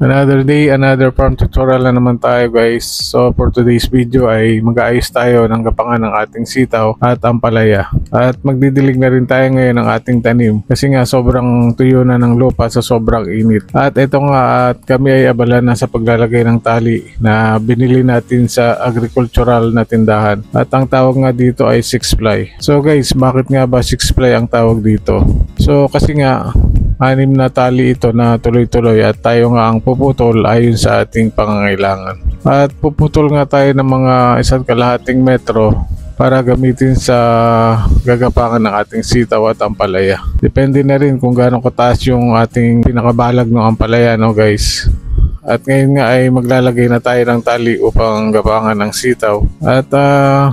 Another day, another farm tutorial na naman tayo guys. So for today's video ay mag-aayos tayo ng gapangan ng ating sitaw at ampalaya. At magdidilig na rin tayo ngayon ng ating tanim kasi nga sobrang tuyo na ng lupa sa sobrang init. At ito nga at kami ay abala na sa paglalagay ng tali na binili natin sa agricultural na tindahan. At ang tawag nga dito ay 6-ply. So guys, bakit nga ba 6-ply ang tawag dito? So kasi nga 6 na tali ito na tuloy-tuloy at tayo nga ang puputol ayon sa ating pangangailangan. At puputol nga tayo ng mga 1.5 metro para gamitin sa gagapangan ng ating sitaw at ampalaya. Depende na rin kung gaano kataas yung ating pinakabalag ng ampalaya, no guys. At ngayon nga ay maglalagay na tayo ng tali upang gapangan ng sitaw. At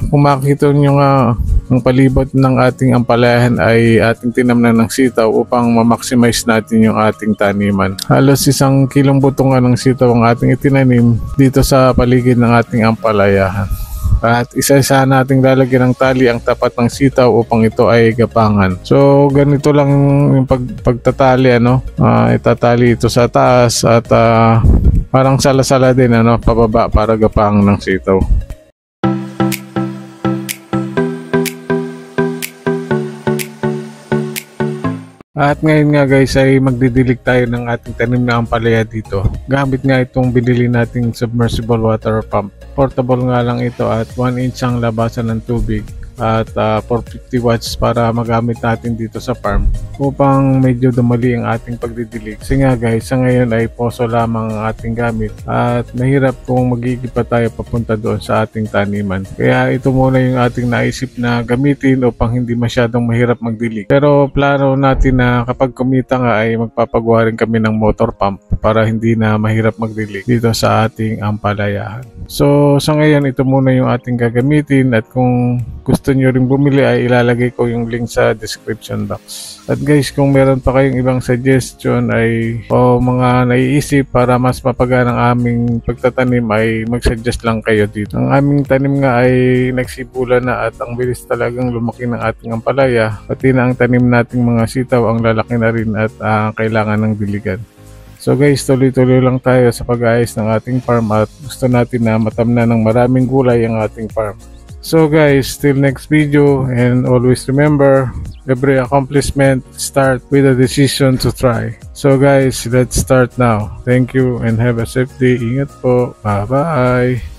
kung makikita nyo nga ang palibot ng ating ampalayahan ay ating tinamnan ng sitaw upang ma-maximize natin yung ating taniman. Halos 1 kilong butungan ng sitaw ang ating itinanim dito sa paligid ng ating ampalayahan. At isa-isa nating lalagyan ng tali ang tapat ng sitaw upang ito ay gapangan. So ganito lang yung pagtatali, itatali ito sa taas at parang sala-sala din pababa para gapangan ng sitaw. At ngayon nga guys ay magdidilig tayo ng ating tanim na ampalaya dito. Gamit nga itong binili nating submersible water pump. Portable nga lang ito at 1 inch ang labasan ng tubig at 450 watts para magamit natin dito sa farm upang medyo dumali ang ating pagdidilig. Kasi nga guys, sa ngayon ay poso lamang ang ating gamit at mahirap kung magiging pa tayo papunta doon sa ating taniman. Kaya ito muna yung ating naisip na gamitin upang hindi masyadong mahirap magdilig. Pero plano natin na kapag kumita nga ay magpapagawa rin kami ng motor pump para hindi na mahirap magdilig dito sa ating ampalayahan. So sa ngayon ito muna yung ating gagamitin at kung gusto nyo rin bumili ay ilalagay ko yung link sa description box. At guys, kung meron pa kayong ibang suggestion o mga naiisip para mas mapagaan ang aming pagtatanim ay mag-suggest lang kayo dito. Ang aming tanim nga ay nagsibula na at ang bilis talagang lumaki ng ating ampalaya. Pati na ang tanim nating mga sitaw ang lalaki na rin at kailangan ng diligan. So guys, tuloy-tuloy lang tayo sa pag-aayos ng ating farm at gusto natin na matamnan ng maraming gulay ang ating farm. So guys, till next video, and always remember, every accomplishment starts with a decision to try. So guys, let's start now. Thank you and have a safe day. Ingat po. Bye-bye.